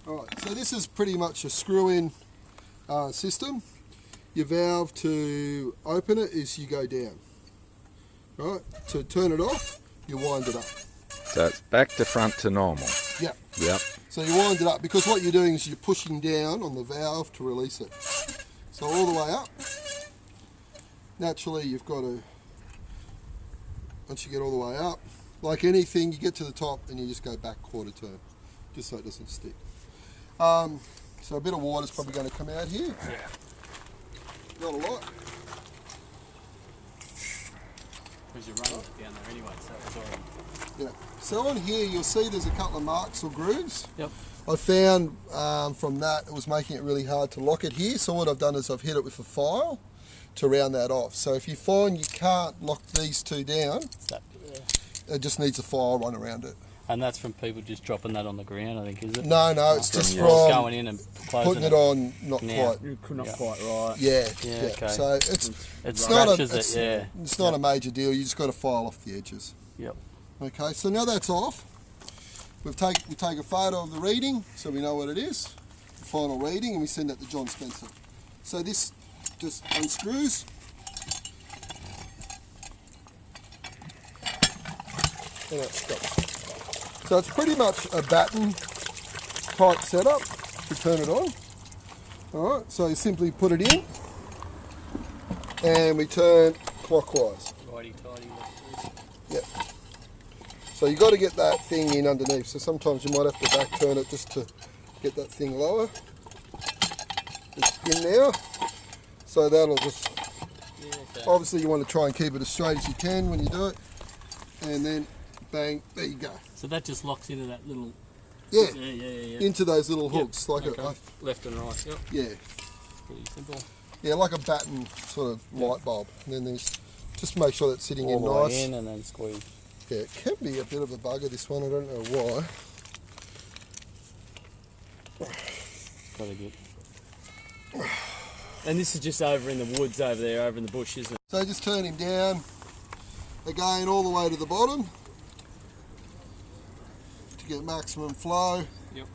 Alright, so this is pretty much a screw-in system. Your valve to open it is you go down. Right, to turn it off, you wind it up. So it's back to front to normal. Yep. Yep. So you wind it up because what you're doing is you're pushing down on the valve to release it. So all the way up. Naturally, you've got to, once you get all the way up, like anything, you get to the top and you just go back quarter turn, just so it doesn't stick. So a bit of water's probably going to come out here. Yeah. Not a lot. Because you're running it down there anyway, so it's already... Yeah. So on here you'll see there's a couple of marks or grooves. Yep. I found from that it was making it really hard to lock it here, so what I've done is I've hit it with a file to round that off. So if you find you can't lock these two down, it just needs a file run around it. And that's from people just dropping that on the ground, I think, is it? No, it's just from going in and closing putting it on not quite. Not quite right. Yeah. Okay. So It's not it's not a major deal. You just got to file off the edges. Yep. Okay. So now that's off. We take a photo of the reading so we know what it is, the final reading, and we send that to John Spencer. So this just unscrews. And it stops. So it's pretty much a batten type setup to turn it on. Alright, so you simply put it in and we turn clockwise. Righty-tighty. Yep. So you've got to get that thing in underneath. So sometimes you might have to back turn it just to get that thing lower. It's in now. So that'll just, obviously you want to try and keep it as straight as you can when you do it. And then bang, there you go. So that just locks into that little... Yeah, yeah. into those little hooks. Like left and right, yep. Yeah. Pretty simple. Yeah, like a batten sort of light bulb. And then there's, just make sure that's sitting All in the nice. way in and then squeeze. Yeah, it can be a bit of a bugger, this one, I don't know why. Gotta get... And this is just over in the woods over there, over in the bush, isn't it? So just turn him down, again all the way to the bottom to get maximum flow. Yep.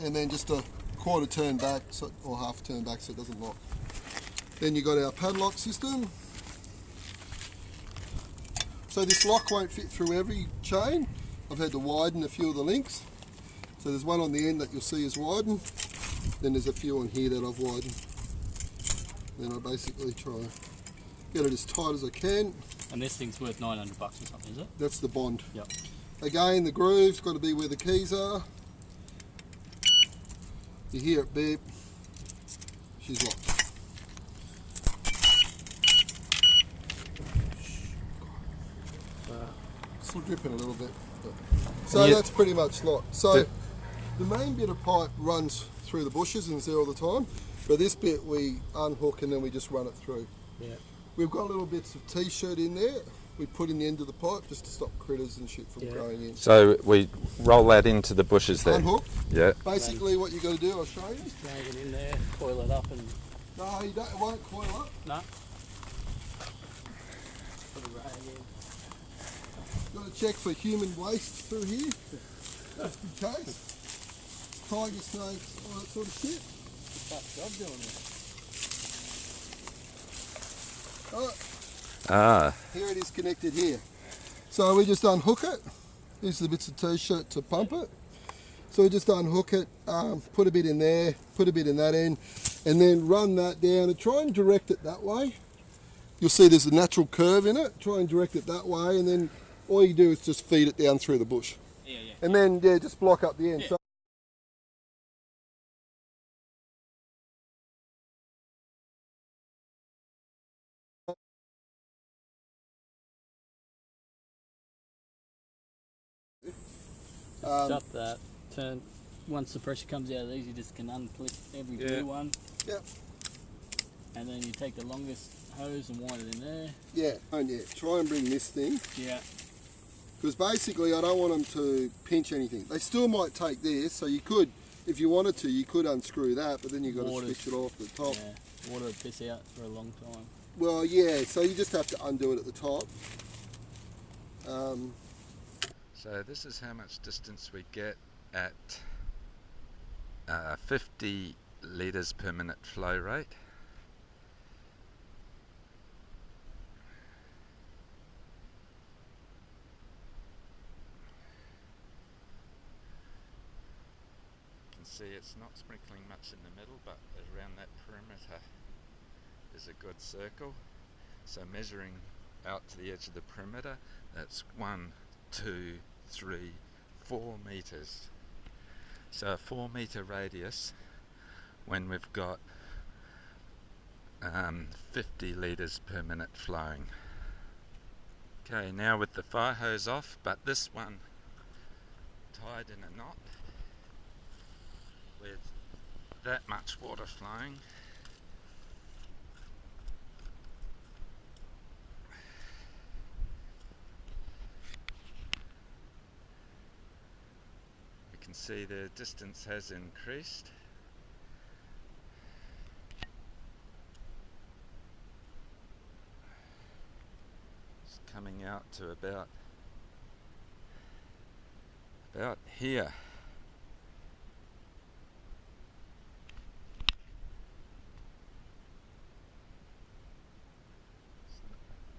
And then just a quarter turn back, or half turn back so it doesn't lock. Then you've got our padlock system. So this lock won't fit through every chain. I've had to widen a few of the links. So there's one on the end that you'll see is widened. Then there's a few on here that I've widened. Then I basically try and get it as tight as I can. And this thing's worth $900 or something, is it? That's the bond. Yep. Again, the groove's got to be where the keys are. You hear it beep. She's locked. Still dripping a little bit. So that's pretty much locked. So the main bit of pipe runs through the bushes and is there all the time. But this bit we unhook and then we just run it through. Yeah. We've got little bits of t-shirt in there. We put in the end of the pipe just to stop critters and shit from growing in. So we roll that into the bushes there. Unhook. Yeah. Basically what you got to do, I'll show you. Drag it in there, coil it up and... No, you don't, it won't coil up. No. Put a rag in. Got to check for human waste through here, just in case. Tiger snakes, all that sort of shit. Tough job doing this. Alright. Here it is connected here. So we just unhook it. These are the bits of t-shirt to pump it. So we just unhook it, put a bit in there, put a bit in that end, and then run that down and try and direct it that way. You'll see there's a natural curve in it. Try and direct it that way, and then all you do is just feed it down through the bush. Yeah. And then, just block up the end. Yeah. So Shut that. Turn. Once the pressure comes out of these, you just can unclip every blue one. Yep. And then you take the longest hose and wind it in there. Yeah. Try and bring this thing. Yeah. Because basically I don't want them to pinch anything. They still might take this, so you could, if you wanted to, you could unscrew that, but then you've got to switch it off the top. Yeah, water would piss out for a long time. Well, yeah, so you just have to undo it at the top. So this is how much distance we get at 50 litres per minute flow rate. You can see it's not sprinkling much in the middle, but around that perimeter is a good circle. So measuring out to the edge of the perimeter, that's 1, 2, 3, 4 metres. So a 4 metre radius when we've got 50 litres per minute flowing. Okay, now with the fire hose off, but this one tied in a knot with that much water flowing, you can see the distance has increased. It's coming out to about here.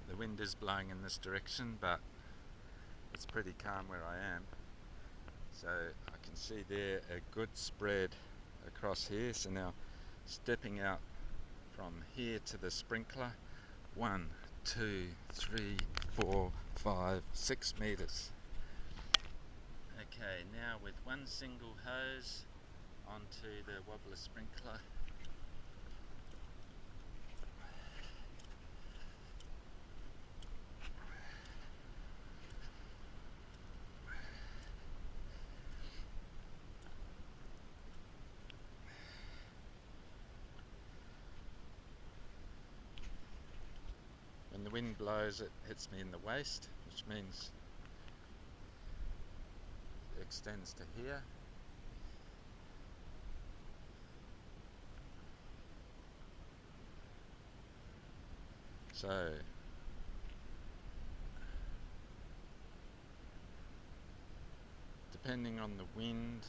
The wind is blowing in this direction, but it's pretty calm where I am. So I can see there a good spread across here. So now stepping out from here to the sprinkler, 1, 2, 3, 4, 5, 6 metres. Okay, now with one single hose onto the wobbler sprinkler. When the wind blows, it hits me in the waist, which means it extends to here. So depending on the wind,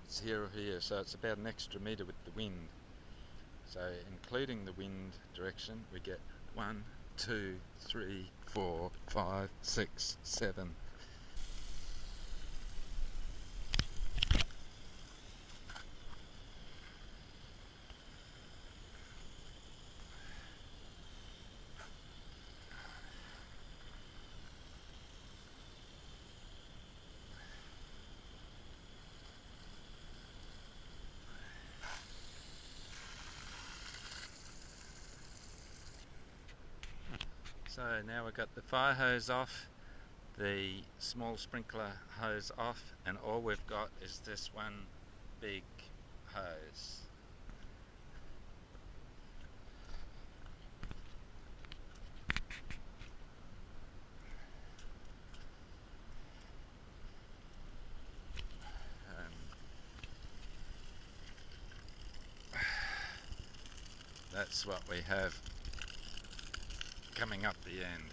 it's here or here, so it's about an extra metre with the wind. So including the wind direction, we get 1, 2, 3, 4, 5, 6, 7. So now we've got the fire hose off, the small sprinkler hose off, and all we've got is this one big hose. That's what we have coming up the end.